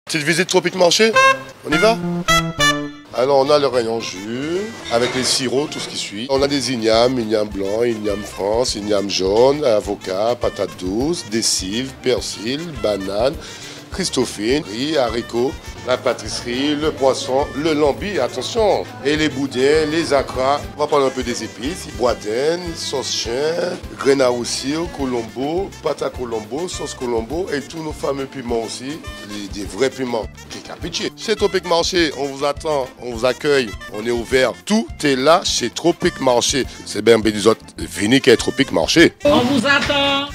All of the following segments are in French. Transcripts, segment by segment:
Petite visite Tropique Marché, on y va? Alors on a le rayon jus, avec les sirops, tout ce qui suit. On a des ignames blanc, igname France, igname jaune, avocat, patates douces, des cives, persil, bananes, christophine, riz, haricots, la pâtisserie, le poisson, le lambi, attention, et les boudins, les acras. On va parler un peu des épices, boudin, sauce chien, grenat aussi, colombo, pâte à colombo, sauce colombo et tous nos fameux piments aussi, des vrais piments. Chez Tropique Marché, on vous attend, on vous accueille, on est ouvert. Tout est là chez Tropique Marché. C'est bien des autres, venez qu'à Tropique Marché. On vous attend.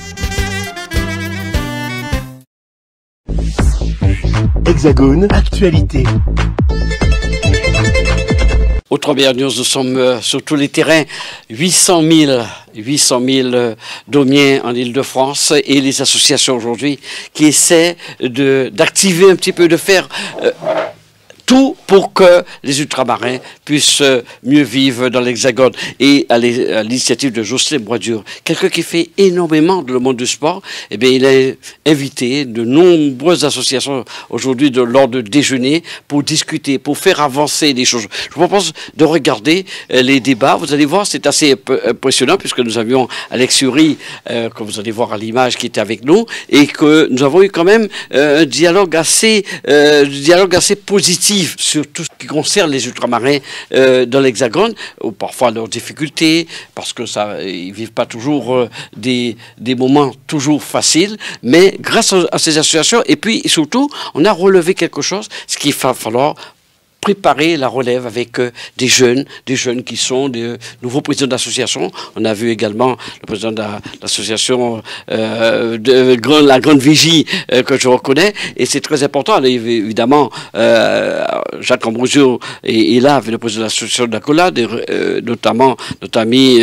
Hexagone, actualité. Au 3 News, nous sommes sur tous les terrains. 800 000 Daumiens en Île-de-France et les associations aujourd'hui qui essaient d'activer un petit peu, de faire tout pour que les ultramarins puissent mieux vivre dans l'Hexagone. Et à l'initiative de Jocelyn Boisdur, quelqu'un qui fait énormément dans le monde du sport, eh bien, il a invité de nombreuses associations aujourd'hui lors de déjeuner pour discuter, pour faire avancer les choses. Je vous propose de regarder les débats. Vous allez voir, c'est assez impressionnant puisque nous avions Alex Uri, que vous allez voir à l'image, qui était avec nous, et que nous avons eu quand même un dialogue assez positif sur tout ce qui concerne les ultramarins dans l'Hexagone, ou parfois leurs difficultés, parce que ils vivent pas toujours des moments toujours faciles, mais grâce à ces associations, et puis surtout, on a relevé quelque chose, ce qu'il va falloir préparer la relève avec des jeunes qui sont des nouveaux présidents d'association. On a vu également le président de l'association la Grande Vigie que je reconnais, et c'est très important. Évidemment, Jacques Ambrosio est là avec le président de l'association d'Acola, notamment notre ami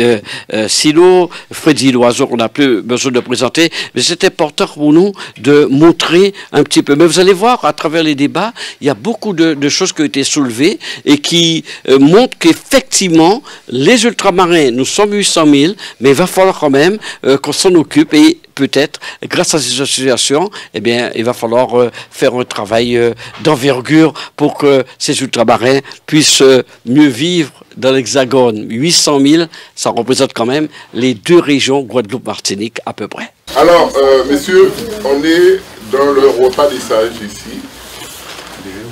Silo, Freddy Loiseau, qu'on n'a plus besoin de présenter, mais c'est important pour nous de montrer un petit peu. Mais vous allez voir, à travers les débats, il y a beaucoup de choses qui ont été soulevées et qui montrent qu'effectivement, les ultramarins, nous sommes 800 000, mais il va falloir quand même qu'on s'en occupe, et peut-être, grâce à ces associations, eh bien, il va falloir faire un travail d'envergure pour que ces ultramarins puissent mieux vivre dans l'Hexagone. 800 000, ça représente quand même les deux régions, Guadeloupe-Martinique, à peu près. Alors, messieurs, on est dans le repas des sages ici.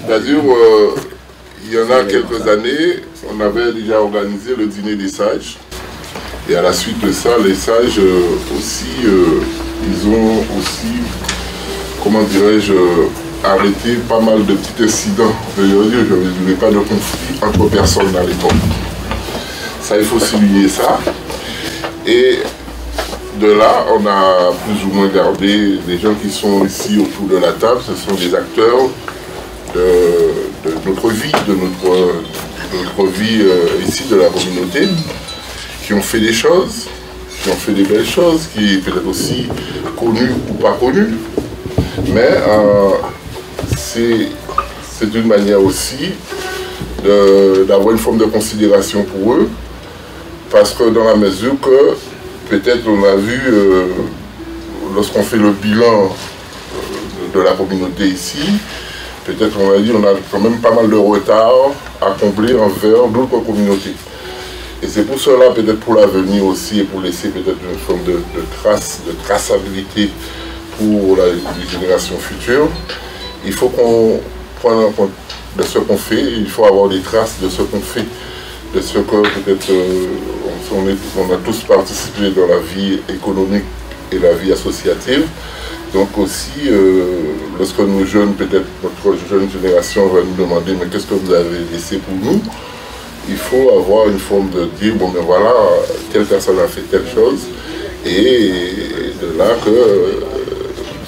C'est-à-dire, il y en a quelques années, on avait déjà organisé le dîner des sages. Et à la suite de ça, les sages aussi, ils ont aussi, comment dirais-je, arrêté pas mal de petits incidents. Je ne dirais pas de conflits entre personnes à l'époque. Ça, il faut souligner ça. Et de là, on a plus ou moins gardé les gens qui sont ici autour de la table. Ce sont des acteurs de notre vie, de notre vie ici, de la communauté, qui ont fait des choses, qui ont fait des belles choses, qui peut-être aussi connues ou pas connues. Mais c'est une manière aussi d'avoir une forme de considération pour eux, parce que dans la mesure que peut-être on a vu, lorsqu'on fait le bilan de la communauté ici, peut-être on va dire on a quand même pas mal de retard à combler envers d'autres communautés. Et c'est pour cela, peut-être pour l'avenir aussi, et pour laisser peut-être une forme de traçabilité pour les générations futures, il faut qu'on prenne en compte de ce qu'on fait, il faut avoir des traces de ce qu'on fait, de ce que peut-être on a tous participé dans la vie économique et la vie associative. Donc aussi, lorsque nos jeunes, peut-être notre jeune génération va nous demander mais qu'est-ce que vous avez laissé pour nous, il faut avoir une forme de dire, bon ben voilà, telle personne a fait telle chose, et de là que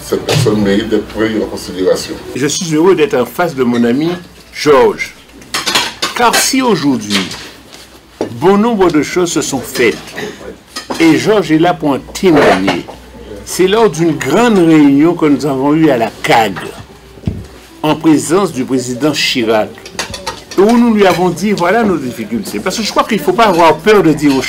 cette personne mérite d'être prise en considération. Je suis heureux d'être en face de mon ami Georges. Car si aujourd'hui, bon nombre de choses se sont faites, et Georges est là pour en témoigner, c'est lors d'une grande réunion que nous avons eue à la CAG, en présence du président Chirac, où nous lui avons dit voilà nos difficultés. Parce que je crois qu'il ne faut pas avoir peur de dire aux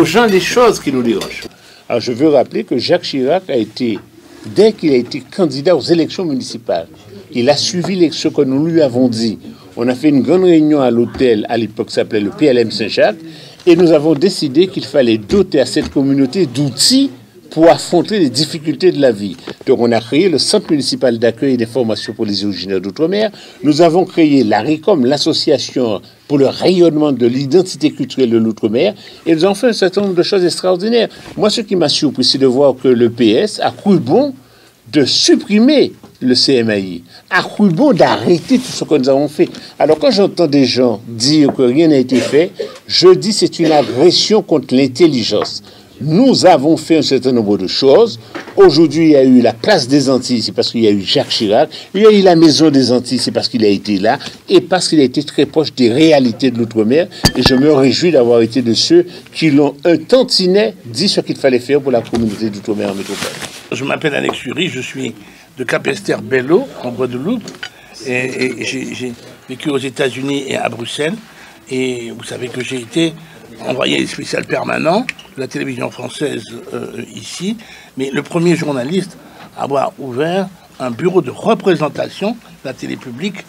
gens les choses qui nous dérangent. Alors je veux rappeler que Jacques Chirac a été, dès qu'il a été candidat aux élections municipales, Il a suivi ce que nous lui avons dit. On a fait une grande réunion à l'hôtel, à l'époque ça s'appelait le PLM Saint-Jacques, et nous avons décidé qu'il fallait doter à cette communauté d'outils pour affronter les difficultés de la vie. Donc on a créé le Centre municipal d'accueil et de formation pour les originaires d'outre-mer. Nous avons créé l'ARICOM, l'association pour le rayonnement de l'identité culturelle de l'outre-mer, et nous avons fait un certain nombre de choses extraordinaires. Moi, ce qui m'a surpris, c'est de voir que le PS a cru bon de supprimer le CMAI, a cru bon d'arrêter tout ce que nous avons fait. Alors quand j'entends des gens dire que rien n'a été fait, je dis c'est une agression contre l'intelligence. Nous avons fait un certain nombre de choses. Aujourd'hui, il y a eu la place des Antilles, c'est parce qu'il y a eu Jacques Chirac. Il y a eu la Maison des Antilles, c'est parce qu'il a été là et parce qu'il a été très proche des réalités de l'outre-mer. Et je me réjouis d'avoir été de ceux qui l'ont un tantinet dit ce qu'il fallait faire pour la communauté d'outre-mer en métropole. Je m'appelle Alex Fury, je suis de Capesterre-Belle-Eau, en Guadeloupe. Et j'ai vécu aux États-Unis et à Bruxelles. Et vous savez que j'ai été envoyé spécial permanent de la télévision française ici, mais le premier journaliste à avoir ouvert un bureau de représentation de la télé publique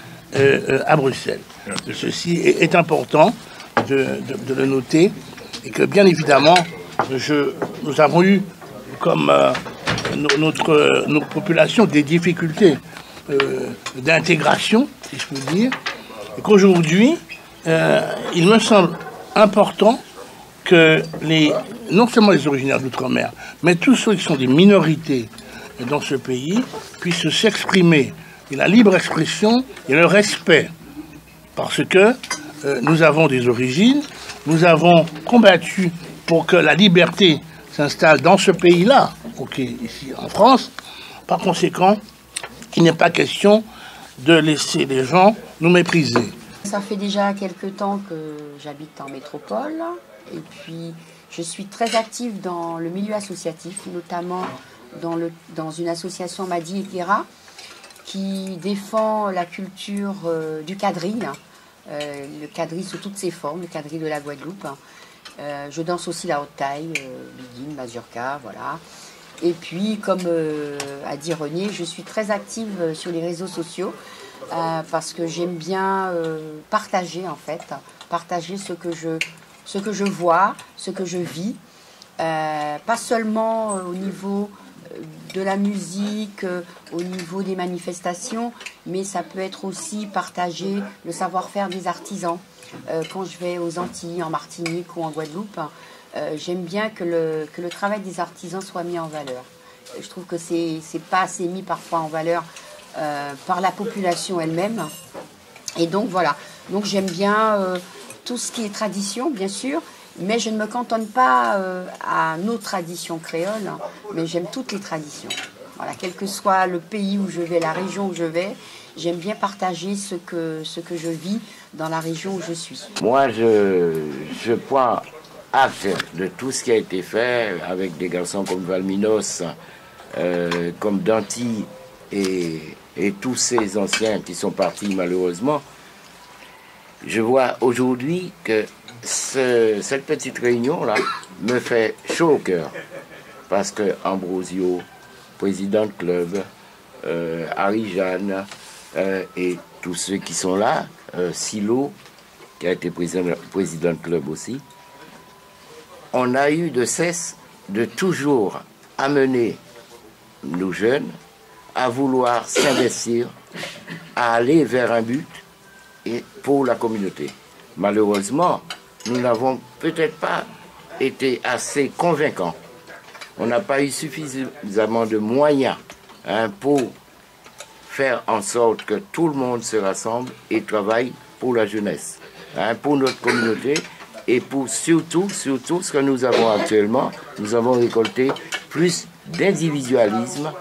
à Bruxelles. Ceci est important de le noter, et que bien évidemment, nous avons eu comme notre population des difficultés d'intégration, si je peux dire, et qu'aujourd'hui, il me semble important que non seulement les originaires d'outre-mer, mais tous ceux qui sont des minorités dans ce pays puissent s'exprimer. Et la libre expression et le respect. Parce que nous avons des origines, nous avons combattu pour que la liberté s'installe dans ce pays-là, ici en France. Par conséquent, il n'est pas question de laisser les gens nous mépriser. Ça fait déjà quelques temps que j'habite en métropole et puis je suis très active dans le milieu associatif, notamment dans une association Madi et Kera qui défend la culture du quadrille, le quadrille sous toutes ses formes, le quadrille de la Guadeloupe. Je danse aussi la haute taille, biguine, mazurka, voilà. Et puis, comme a dit René, je suis très active sur les réseaux sociaux. Parce que j'aime bien partager en fait, partager ce que je vois, ce que je vis, pas seulement au niveau de la musique, au niveau des manifestations, mais ça peut être aussi partager le savoir-faire des artisans. Quand je vais aux Antilles, en Martinique ou en Guadeloupe, j'aime bien que le travail des artisans soit mis en valeur. Je trouve que c'est pas assez mis parfois en valeur par la population elle-même. Et donc voilà, donc j'aime bien tout ce qui est tradition, bien sûr, mais je ne me cantonne pas à nos traditions créoles, mais j'aime toutes les traditions. Voilà, quel que soit le pays où je vais, la région où je vais, j'aime bien partager ce que je vis dans la région où je suis. Moi, je prends acte de tout ce qui a été fait avec des garçons comme Valminos, comme Danty et tous ces anciens qui sont partis malheureusement. Je vois aujourd'hui que cette petite réunion-là me fait chaud au cœur. Parce que Ambrosio, président de club, Harry-Jeanne et tous ceux qui sont là, Silo, qui a été président de club aussi, on a eu de cesse de toujours amener nos jeunes à vouloir s'investir, à aller vers un but et pour la communauté. Malheureusement, nous n'avons peut-être pas été assez convaincants. On n'a pas eu suffisamment de moyens pour faire en sorte que tout le monde se rassemble et travaille pour la jeunesse, pour notre communauté et pour surtout ce que nous avons actuellement. Nous avons récolté plus d'individualisme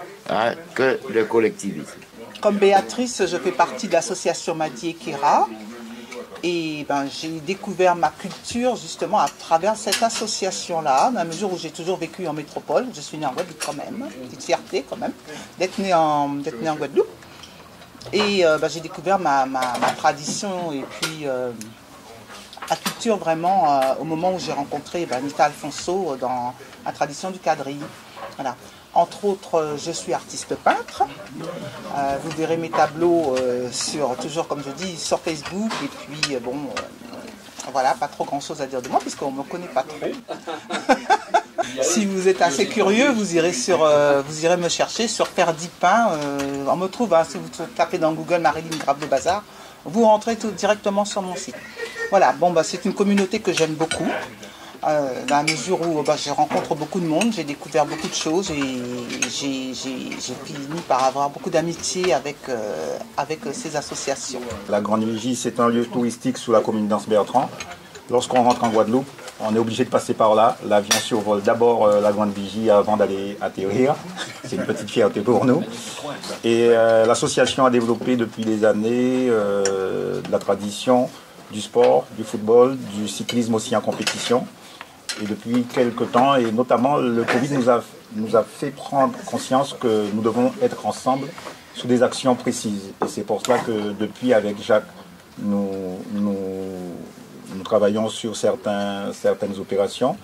que de collectivisme. Comme Béatrice, je fais partie de l'association Madi et Kera. Et j'ai découvert ma culture justement à travers cette association-là, dans la mesure où j'ai toujours vécu en métropole. Je suis née en Guadeloupe quand même, petite fierté quand même, d'être née en Guadeloupe. Et j'ai découvert ma tradition et puis la culture vraiment au moment où j'ai rencontré Nita Alfonso dans la tradition du quadrille. Voilà. Entre autres, je suis artiste peintre. Vous verrez mes tableaux toujours comme je dis, sur Facebook. Et puis, voilà, pas trop grand-chose à dire de moi, puisqu'on ne me connaît pas trop. Si vous êtes assez curieux, vous irez me chercher sur Ferdi Peint. On me trouve, si vous tapez dans Google Marilyn Grave de Bazar, vous rentrez directement sur mon site. Voilà, c'est une communauté que j'aime beaucoup. Dans la mesure où je rencontre beaucoup de monde, j'ai découvert beaucoup de choses et j'ai fini par avoir beaucoup d'amitié avec ces associations. La Grande Vigie, c'est un lieu touristique sous la commune d'Anse-Bertrand. Lorsqu'on rentre en Guadeloupe, on est obligé de passer par là. L'avion survole d'abord la Grande Vigie avant d'aller atterrir. C'est une petite fierté pour nous. Et l'association a développé depuis des années de la tradition, du sport, du football, du cyclisme aussi en compétition. Et depuis quelques temps, et notamment le Covid nous a fait prendre conscience que nous devons être ensemble sur des actions précises. Et c'est pour cela que depuis, avec Jacques, nous travaillons sur certaines opérations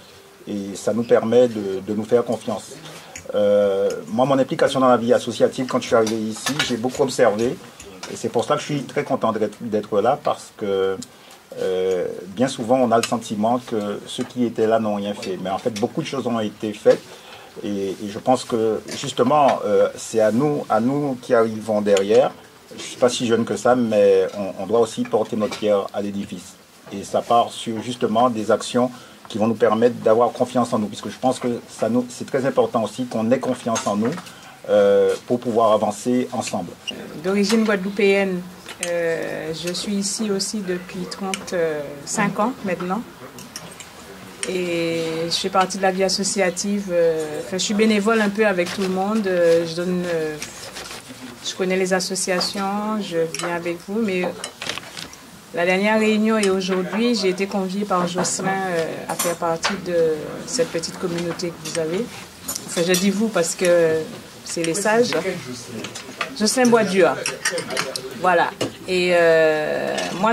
et ça nous permet de nous faire confiance. Moi, mon implication dans la vie associative, quand je suis arrivé ici, j'ai beaucoup observé et c'est pour cela que je suis très content d'être là parce que bien souvent, on a le sentiment que ceux qui étaient là n'ont rien fait. Mais en fait, beaucoup de choses ont été faites. Et je pense que, justement, c'est à nous qui arrivons derrière. Je ne suis pas si jeune que ça, mais on doit aussi porter notre pierre à l'édifice. Et ça part sur, justement, des actions qui vont nous permettre d'avoir confiance en nous. Puisque je pense que c'est très important aussi qu'on ait confiance en nous pour pouvoir avancer ensemble. D'origine guadeloupéenne, je suis ici aussi depuis 35 ans maintenant. Et je fais partie de la vie associative. Je suis bénévole un peu avec tout le monde. Je connais les associations, je viens avec vous. Mais la dernière réunion et aujourd'hui, j'ai été conviée par Jocelyn à faire partie de cette petite communauté que vous avez. Enfin, je dis vous parce que c'est les sages. Jocelyn Boisdieu. Voilà. Et moi,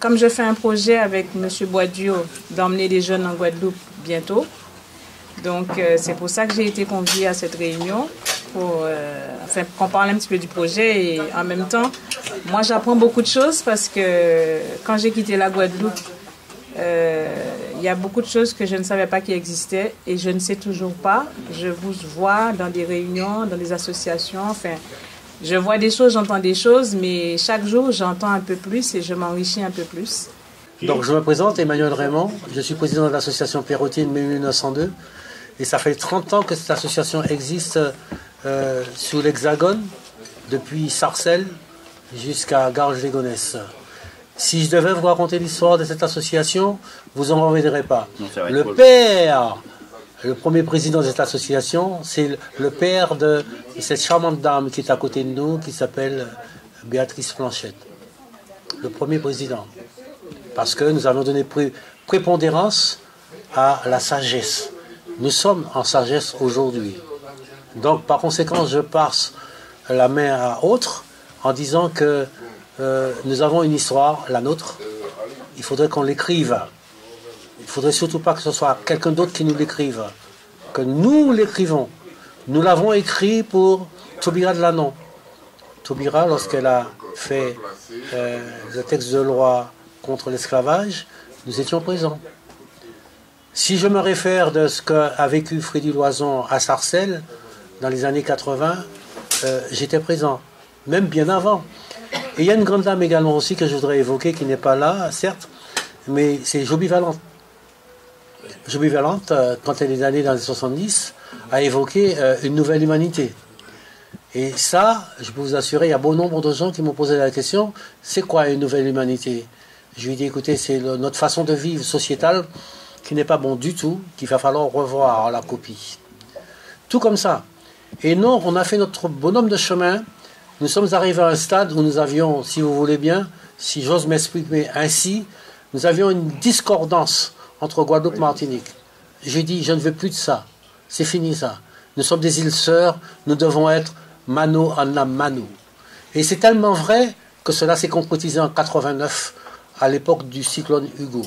comme je fais un projet avec M. Boisdieu d'emmener des jeunes en Guadeloupe bientôt, donc c'est pour ça que j'ai été conviée à cette réunion pour qu'on parle un petit peu du projet. Et en même temps, moi, j'apprends beaucoup de choses parce que quand j'ai quitté la Guadeloupe, il y a beaucoup de choses que je ne savais pas qui existaient et je ne sais toujours pas. Je vous vois dans des réunions, dans des associations, enfin, je vois des choses, j'entends des choses, mais chaque jour, j'entends un peu plus et je m'enrichis un peu plus. Donc, je me présente, Emmanuel Raymond. Je suis président de l'association Pérotine 1902. Et ça fait 30 ans que cette association existe sous l'Hexagone, depuis Sarcelles jusqu'à Garges-les-Gonesse. Si je devais vous raconter l'histoire de cette association, vous n'en reviendrez pas. Le premier président de cette association, c'est le père de cette charmante dame qui est à côté de nous, qui s'appelle Béatrice Planchette. Le premier président. Parce que nous avons donné prépondérance à la sagesse. Nous sommes en sagesse aujourd'hui. Donc, par conséquent, je passe la main à autre en disant que nous avons une histoire, la nôtre. Il faudrait qu'on l'écrive. Il ne faudrait surtout pas que ce soit quelqu'un d'autre qui nous l'écrive. Que nous l'écrivons. Nous l'avons écrit pour Taubira de Lannon. Taubira, lorsqu'elle a fait le texte de loi contre l'esclavage, nous étions présents. Si je me réfère de ce qu'a vécu Frédéric Loison à Sarcelles, dans les années 80, j'étais présent, même bien avant. Et il y a une grande dame également aussi que je voudrais évoquer, qui n'est pas là, certes, mais c'est Joby Valente. Joby Valente, quand elle est allée dans les 70, a évoqué une nouvelle humanité. Et ça, je peux vous assurer, il y a bon nombre de gens qui m'ont posé la question, c'est quoi une nouvelle humanité? Je lui ai dit, écoutez, c'est notre façon de vivre sociétale qui n'est pas bon du tout, qu'il va falloir revoir la copie. Tout comme ça. Et non, on a fait notre bonhomme de chemin. Nous sommes arrivés à un stade où nous avions, si vous voulez bien, si j'ose m'exprimer ainsi, nous avions une discordance entre Guadeloupe et Martinique. J'ai dit, je ne veux plus de ça. C'est fini ça. Nous sommes des îles sœurs, nous devons être mano a mano. Et c'est tellement vrai que cela s'est concrétisé en 89, à l'époque du cyclone Hugo.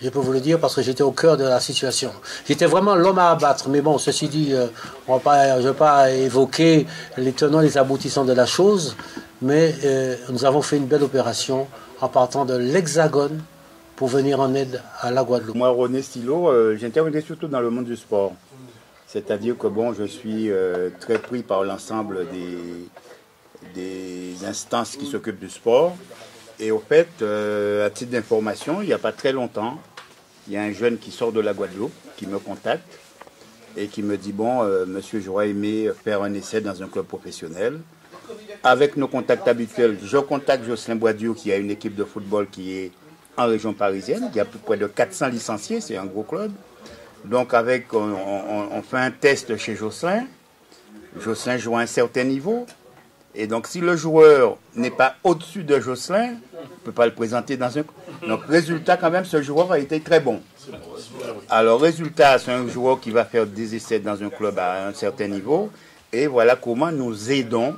Je peux vous le dire parce que j'étais au cœur de la situation. J'étais vraiment l'homme à abattre. Mais bon, ceci dit, je ne vais pas évoquer les tenants et les aboutissants de la chose, mais nous avons fait une belle opération en partant de l'Hexagone pour venir en aide à la Guadeloupe. Moi, René Stilo, j'interviens surtout dans le monde du sport. C'est-à-dire que bon, je suis très pris par l'ensemble des instances qui s'occupent du sport. Et au fait, à titre d'information, il n'y a pas très longtemps, il y a un jeune qui sort de la Guadeloupe, qui me contacte et qui me dit, bon, monsieur, j'aurais aimé faire un essai dans un club professionnel. Avec nos contacts habituels, je contacte Jocelyn Boidieu, qui a une équipe de football qui est en région parisienne. Il y a plus près de 400 licenciés, c'est un gros club. Donc, on fait un test chez Jocelyn. Jocelyn joue à un certain niveau. Et donc, si le joueur n'est pas au-dessus de Jocelyn, on ne peut pas le présenter dans un... Donc, résultat, quand même, ce joueur a été très bon. Alors, résultat, c'est un joueur qui va faire des essais dans un club à un certain niveau. Et voilà comment nous aidons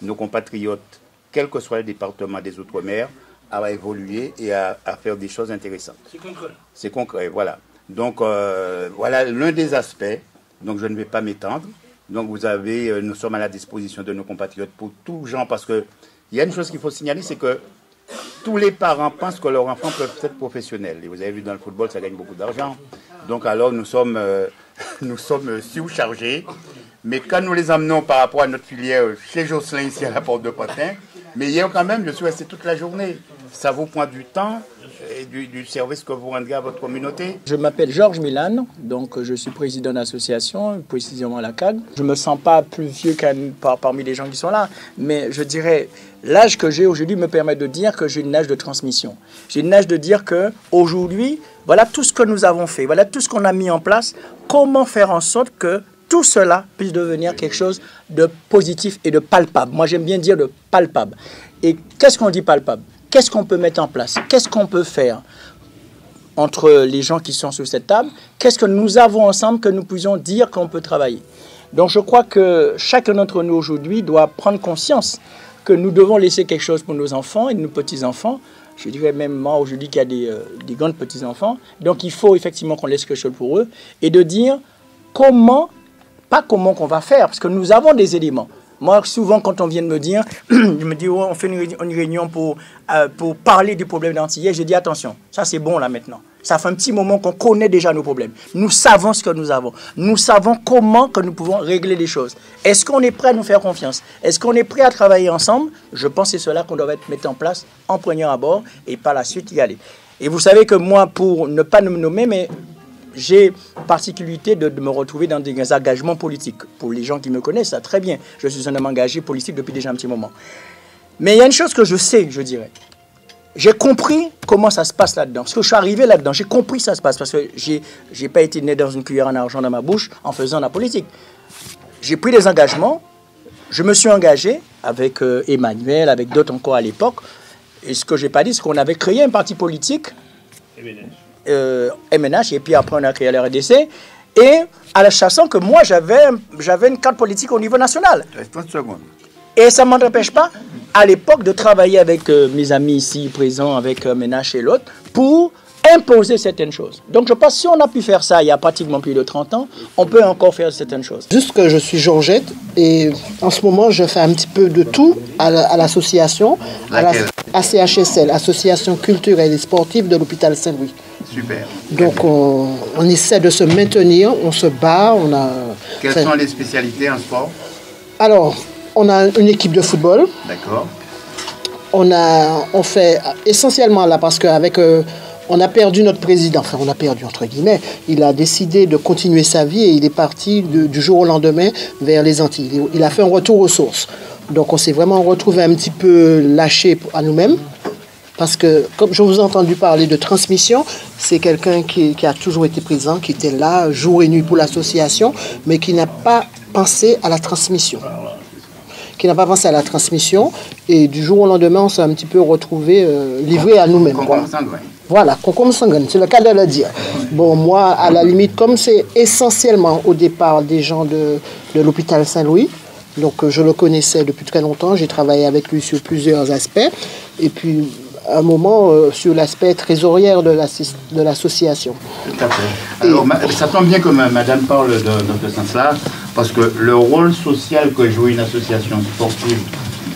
nos compatriotes, quel que soit le département des Outre-mer, à évoluer et à faire des choses intéressantes. C'est concret. C'est concret, voilà. Donc, voilà l'un des aspects. Donc, je ne vais pas m'étendre. Donc, nous sommes à la disposition de nos compatriotes pour tout genre, parce qu'il y a une chose qu'il faut signaler, c'est que tous les parents pensent que leurs enfants peuvent être professionnels. Et vous avez vu, dans le football, ça gagne beaucoup d'argent. Donc, alors, nous sommes surchargés. Mais quand nous les emmenons par rapport à notre filière chez Jocelyn, ici à la Porte de Pantin, mais hier, quand même, je suis resté toute la journée. Ça vous prend du temps et du service que vous rendez à votre communauté. Je m'appelle Georges Milan, donc je suis président d'association, précisément la CAG. Je ne me sens pas plus vieux parmi les gens qui sont là, mais je dirais, l'âge que j'ai aujourd'hui me permet de dire que j'ai une âge de transmission. J'ai une âge de dire qu'aujourd'hui, voilà tout ce que nous avons fait, voilà tout ce qu'on a mis en place, comment faire en sorte que tout cela puisse devenir quelque chose de positif et de palpable. Moi, j'aime bien dire de palpable. Et qu'est-ce qu'on dit palpable? Qu'est-ce qu'on peut mettre en place? Qu'est-ce qu'on peut faire entre les gens qui sont sur cette table? Qu'est-ce que nous avons ensemble que nous puissions dire qu'on peut travailler? Donc, je crois que chacun d'entre nous aujourd'hui doit prendre conscience que nous devons laisser quelque chose pour nos enfants et nos petits-enfants. Je dirais même moi aujourd'hui qu'il y a des grands petits-enfants. Donc, il faut effectivement qu'on laisse quelque chose pour eux et de dire comment... Pas comment qu'on va faire, parce que nous avons des éléments. Moi, souvent, quand on vient de me dire, je me dis, oh, on fait une réunion pour parler du problème d'Antillais, je dis, attention, ça c'est bon là maintenant. Ça fait un petit moment qu'on connaît déjà nos problèmes. Nous savons ce que nous avons. Nous savons comment que nous pouvons régler les choses. Est-ce qu'on est prêt à nous faire confiance? Est-ce qu'on est prêt à travailler ensemble? Je pense que c'est cela qu'on doit mettre en place en premier abord et par la suite y aller. Et vous savez que moi, pour ne pas me nommer, mais... j'ai particularité de me retrouver dans des engagements politiques. Pour les gens qui me connaissent, ça très bien. Je suis un homme engagé politique depuis déjà un petit moment. Mais il y a une chose que je sais, je dirais. J'ai compris comment ça se passe là-dedans. Parce que je suis arrivé là-dedans, j'ai compris ça se passe. Parce que je n'ai pas été né dans une cuillère en argent dans ma bouche en faisant la politique. J'ai pris des engagements. Je me suis engagé avec Emmanuel, avec d'autres encore à l'époque. Et ce que je n'ai pas dit, c'est qu'on avait créé un parti politique. MNH, et puis après on a créé la RDC, et à la sachant que moi j'avais une carte politique au niveau national. 30 secondes. Et ça ne m'empêche pas, à l'époque, de travailler avec mes amis ici présents, avec MNH et l'autre, pour imposer certaines choses. Donc je pense que si on a pu faire ça il y a pratiquement plus de 30 ans, on peut encore faire certaines choses. Juste que je suis Georgette, et en ce moment je fais un petit peu de tout à l'association, à la ACHSL, Association culturelle et sportive de l'hôpital Saint-Louis. Super. Donc on essaie de se maintenir, on se bat. Quelles sont les spécialités en sport? Alors, on a une équipe de football. D'accord. On fait essentiellement là, parce qu'avec... on a perdu notre président, enfin on a perdu entre guillemets, il a décidé de continuer sa vie et il est parti du jour au lendemain vers les Antilles. Il a fait un retour aux sources. Donc on s'est vraiment retrouvé un petit peu lâché à nous-mêmes. Parce que, comme je vous ai entendu parler de transmission, c'est quelqu'un qui a toujours été présent, qui était là jour et nuit pour l'association, mais qui n'a pas pensé à la transmission. Et du jour au lendemain, on s'est un petit peu retrouvé livré à nous-mêmes. Voilà, concombre sanguin, c'est le cas de le dire. Bon, moi, à la limite, comme c'est essentiellement au départ des gens de l'hôpital Saint-Louis, donc je le connaissais depuis très longtemps, j'ai travaillé avec lui sur plusieurs aspects, et puis... un moment sur l'aspect trésorière de l'association. Tout à fait. Alors, ça tombe bien que madame parle dans ce sens-là, parce que le rôle social que joue une association sportive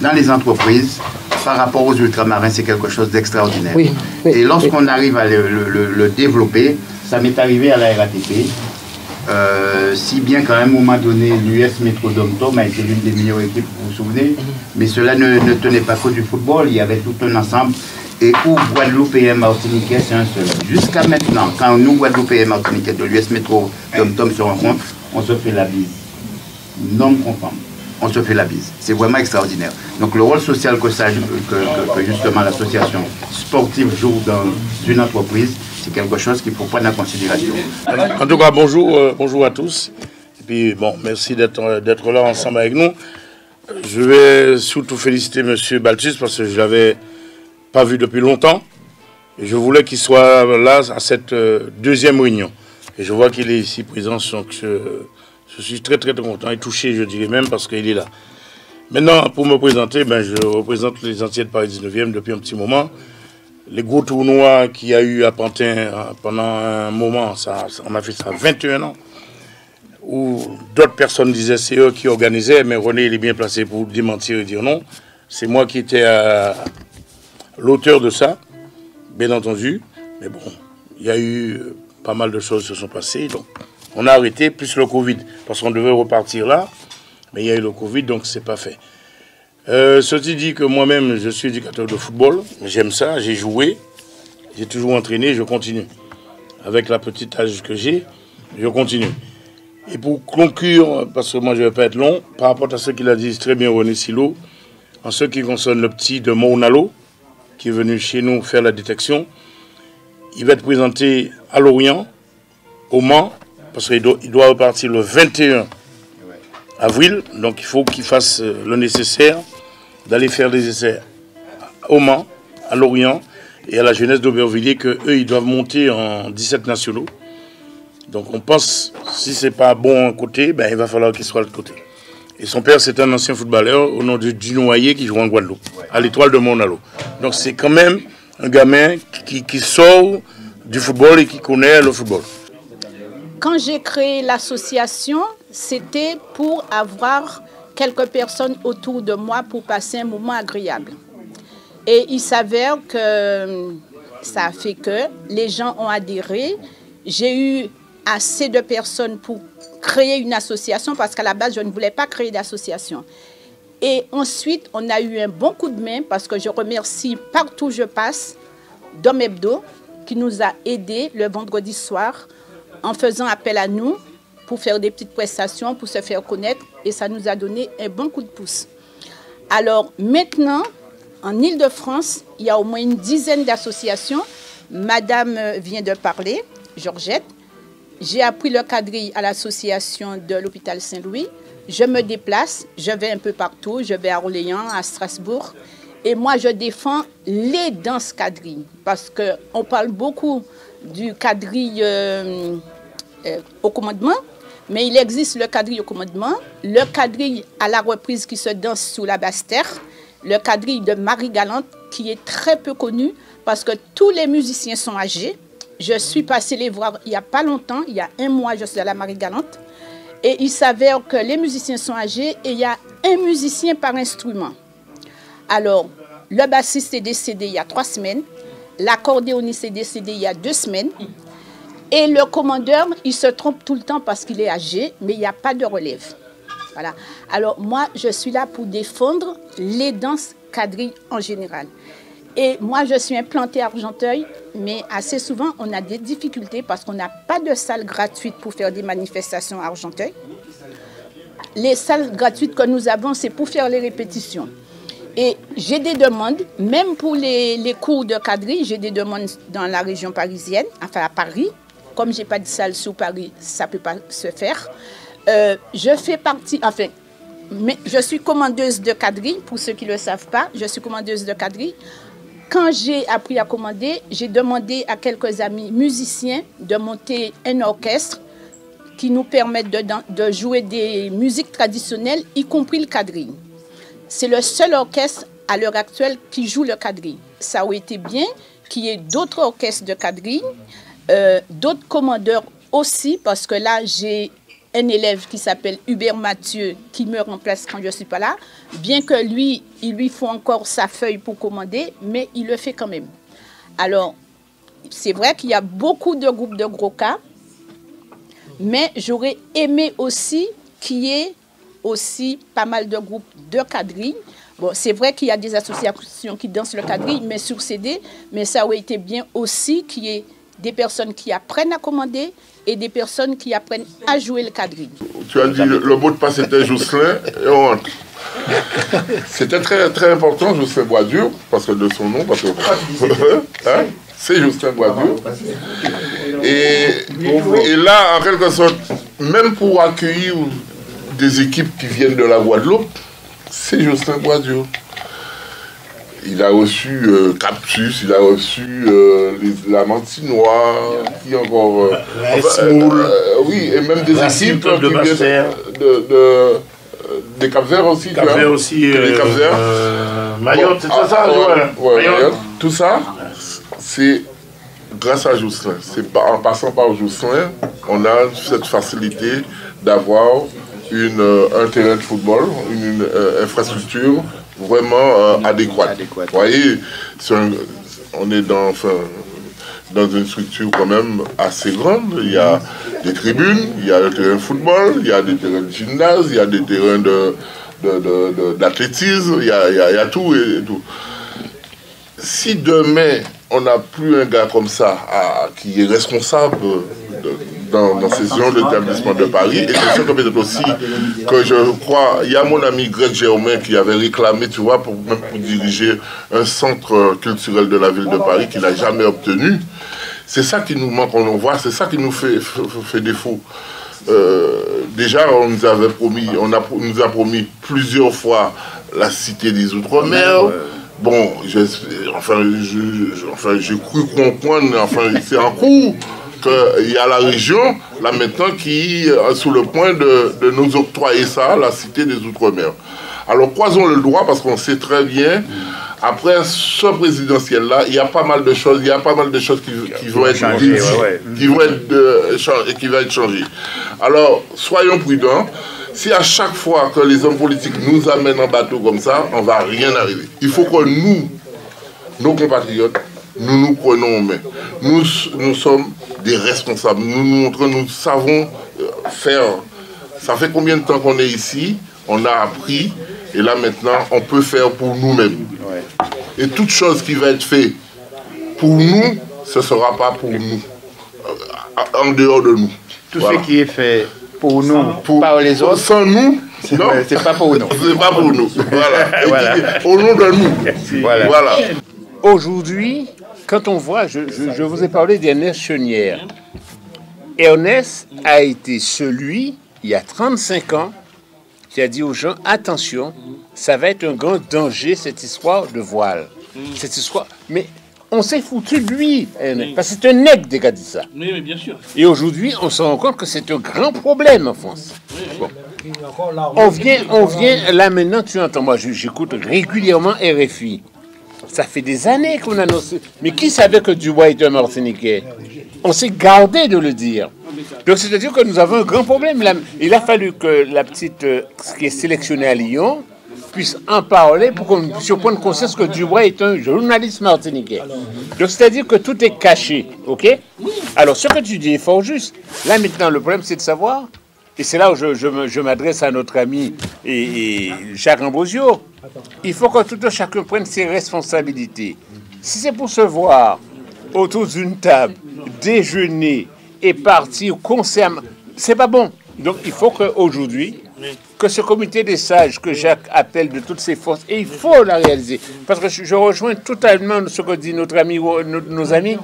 dans les entreprises, par rapport aux ultramarins, c'est quelque chose d'extraordinaire. Oui, et lorsqu'on arrive à le développer, ça m'est arrivé à la RATP, si bien qu'à un moment donné, l'US Métro Dom-Tom a été l'une des meilleures équipes, vous vous souvenez, mais cela ne tenait pas que du football, il y avait tout un ensemble, et où Guadeloupe et Martiniquais, c'est un seul. Jusqu'à maintenant, quand nous, Guadeloupe et Martiniquais de l'US Métro Dom-Tom se rencontrent, on se fait la bise. Non conforme. On se fait la bise. C'est vraiment extraordinaire. Donc le rôle social que justement l'association sportive joue dans une entreprise, c'est quelque chose qu'il faut prendre en considération. En tout cas, bonjour à tous. Et puis bon, merci d'être là ensemble avec nous. Je vais surtout féliciter M. Balthus parce que je ne l'avais pas vu depuis longtemps. Et je voulais qu'il soit là à cette deuxième réunion. Et je vois qu'il est ici présent, donc je suis très content et touché, je dirais même, parce qu'il est là. Maintenant, pour me présenter, je représente les Antillais de Paris 19e depuis un petit moment. Les gros tournois qu'il y a eu à Pantin pendant un moment, on a fait ça 21 ans, où d'autres personnes disaient c'est eux qui organisaient, mais René il est bien placé pour démentir et dire non. C'est moi qui étais l'auteur de ça, bien entendu. Mais bon, il y a eu pas mal de choses qui se sont passées, donc on a arrêté, plus le Covid, parce qu'on devait repartir là, mais il y a eu le Covid, donc c'est pas fait. Ceci dit que moi-même, je suis éducateur de football, j'aime ça, j'ai joué, j'ai toujours entraîné, je continue. Avec la petite âge que j'ai, je continue. Et pour conclure, parce que moi je ne vais pas être long, par rapport à ce qu'il a dit très bien René Silo, en ce qui concerne le petit de Maunalo, qui est venu chez nous faire la détection, il va être présenté à Lorient, au Mans, parce qu'il doit repartir le 21 avril, donc il faut qu'il fasse le nécessaire d'aller faire des essais au Mans, à Lorient et à la jeunesse d'Aubervilliers, qu'eux, ils doivent monter en 17 nationaux. Donc on pense, si ce n'est pas bon un côté, il va falloir qu'il soit de l'autre côté. Et son père, c'est un ancien footballeur au nom de Dunoyer qui joue en Guadeloupe, à l'Étoile de Maunalo. Donc c'est quand même un gamin qui sort du football et qui connaît le football. Quand j'ai créé l'association, c'était pour avoir quelques personnes autour de moi pour passer un moment agréable. Et il s'avère que ça a fait que les gens ont adhéré. J'ai eu assez de personnes pour créer une association parce qu'à la base, je ne voulais pas créer d'association. Et ensuite, on a eu un bon coup de main parce que je remercie partout où je passe Dom Hebdo qui nous a aidés le vendredi soir en faisant appel à nous pour faire des petites prestations, pour se faire connaître, et ça nous a donné un bon coup de pouce. Alors maintenant, en Île-de-France, il y a au moins une dizaine d'associations. Madame vient de parler, Georgette. J'ai appris le quadrille à l'association de l'hôpital Saint-Louis. Je me déplace, je vais un peu partout, je vais à Orléans, à Strasbourg. Et moi, je défends les danses quadrilles, parce qu'on parle beaucoup du quadrille au commandement, mais il existe le quadrille au commandement, le quadrille à la reprise qui se danse sous la basse-terre, le quadrille de Marie-Galante qui est très peu connu parce que tous les musiciens sont âgés. Je suis passée les voir il n'y a pas longtemps, il y a un mois, je suis à la Marie-Galante, et il s'avère que les musiciens sont âgés et il y a un musicien par instrument. Alors, le bassiste est décédé il y a 3 semaines, l'accordéoniste est décédé il y a 2 semaines, et le commandeur, il se trompe tout le temps parce qu'il est âgé, mais il n'y a pas de relève. Voilà. Alors moi, je suis là pour défendre les danses quadrilles en général. Et moi, je suis implantée à Argenteuil, mais assez souvent, on a des difficultés parce qu'on n'a pas de salle gratuite pour faire des manifestations à Argenteuil. Les salles gratuites que nous avons, c'est pour faire les répétitions. Et j'ai des demandes, même pour les cours de quadrille, j'ai des demandes dans la région parisienne, enfin à Paris. Comme je n'ai pas de salle sur Paris, ça ne peut pas se faire. Je fais partie, enfin, mais je suis commandeuse de quadrille, pour ceux qui ne le savent pas, je suis commandeuse de quadrille. Quand j'ai appris à commander, j'ai demandé à quelques amis musiciens de monter un orchestre qui nous permette de jouer des musiques traditionnelles, y compris le quadrille. C'est le seul orchestre à l'heure actuelle qui joue le quadrille. ça aurait été bien qu'il y ait d'autres orchestres de quadrille, d'autres commandeurs aussi, parce que là, j'ai un élève qui s'appelle Hubert Mathieu qui me remplace quand je ne suis pas là, bien que lui, il lui faut encore sa feuille pour commander, mais il le fait quand même. Alors, c'est vrai qu'il y a beaucoup de groupes de gros cas, mais j'aurais aimé aussi qu'il y ait aussi pas mal de groupes de quadrille. Bon, c'est vrai qu'il y a des associations qui dansent le quadrille, mais sur CD, mais ça aurait été bien aussi qu'il y ait des personnes qui apprennent à commander et des personnes qui apprennent à jouer le quadrille. Tu as dit le mot de passe était Jocelyn et on rentre. C'était très, très important, Jocelyn Boisdur, parce que de son nom, parce que hein, c'est Jocelyn Boisdur. Et là, en quelque sorte, même pour accueillir des équipes qui viennent de la Guadeloupe, c'est Jocelyn Boisdur. Il a reçu Captus, il a reçu la Mantinois, qui encore... oui, et même des équipes de Master. Des Cap-Verts aussi. Cap-Verts aussi. Des Cap-Verts. Mayotte, c'est ça, Mayotte. Tout ça, c'est grâce à Jocelyn. En passant par Jocelyn, on a cette facilité d'avoir un terrain de football, une infrastructure vraiment adéquate. Vous voyez, on est dans une structure quand même assez grande. Il y a des tribunes, il y a le terrain de football, il y a des terrains de gymnase, il y a des terrains d'athlétisme, il y a tout et tout. Si demain, on n'a plus un gars comme ça qui est responsable dans ces genres d'établissement de Paris, et c'est sûr que peut-être aussi que je crois, il y a mon ami Greg Germain qui avait réclamé, tu vois, pour diriger un centre culturel de la ville de Paris qu'il n'a jamais obtenu. C'est ça qui nous manque, on voit, c'est ça qui nous fait défaut. Déjà, on nous avait promis, nous a promis plusieurs fois la Cité des Outre-mer. Bon, j'ai cru comprendre, c'est en cours qu'il y a la région, là maintenant, qui est sous le point de nous octroyer ça, la Cité des Outre-mer. Alors, croisons le doigt, parce qu'on sait très bien, après ce présidentiel-là, il y a pas mal de choses, qui vont être changées, qui vont être changées. Alors, soyons prudents. Si à chaque fois que les hommes politiques nous amènent en bateau comme ça, on ne va rien arriver. Il faut que nous, nos compatriotes, nous prenons en main. Nous sommes des responsables. Nous savons faire. Ça fait combien de temps qu'on est ici? On a appris. Et là maintenant, on peut faire pour nous-mêmes. Et toute chose qui va être faite pour nous, ce ne sera pas pour nous. En dehors de nous. Tout ce qui est fait pour nous, par les autres. Sans nous, c'est pas pour nous. C'est pas pour nous. Voilà. Voilà. Au nom de nous. Voilà. Aujourd'hui, quand on voit, je vous ai parlé d'Ernest Chenière. Ernest a été celui, il y a 35 ans, qui a dit aux gens, attention, ça va être un grand danger, cette histoire de voile. Cette histoire... Mais on s'est foutu de lui, parce que c'est un nègre qui a dit ça. Oui, bien sûr. Et aujourd'hui, on se rend compte que c'est un grand problème en France. Bon. On vient, là maintenant, tu entends, moi j'écoute régulièrement RFI. Ça fait des années qu'on annonce. Mais qui savait que Dubois était un Martiniquais? On s'est gardé de le dire. Donc c'est-à-dire que nous avons un grand problème. Il a fallu que la petite qui est sélectionnée à Lyon puisse en parler pour qu'on puisse prendre conscience que Dubois est un journaliste martiniquais. Donc c'est-à-dire que tout est caché, ok? Alors ce que tu dis est fort juste. Là maintenant le problème c'est de savoir, et c'est là où je m'adresse à notre ami et Jacques Ambrosio, il faut que tout un chacun prenne ses responsabilités. Si c'est pour se voir autour d'une table, déjeuner et partir consciemment, c'est pas bon. Donc il faut qu'aujourd'hui, que ce comité des sages que Jacques appelle de toutes ses forces, et il faut la réaliser, parce que je rejoins totalement ce que dit notre ami, nos amis,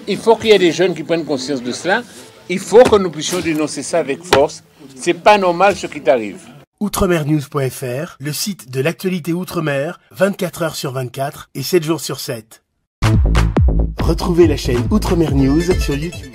il faut qu'il y ait des jeunes qui prennent conscience de cela, il faut que nous puissions dénoncer ça avec force, c'est pas normal ce qui t'arrive. Outremernews.fr, le site de l'actualité Outre-mer, 24 heures sur 24 et 7 jours sur 7. Retrouvez la chaîne Outremer News sur YouTube.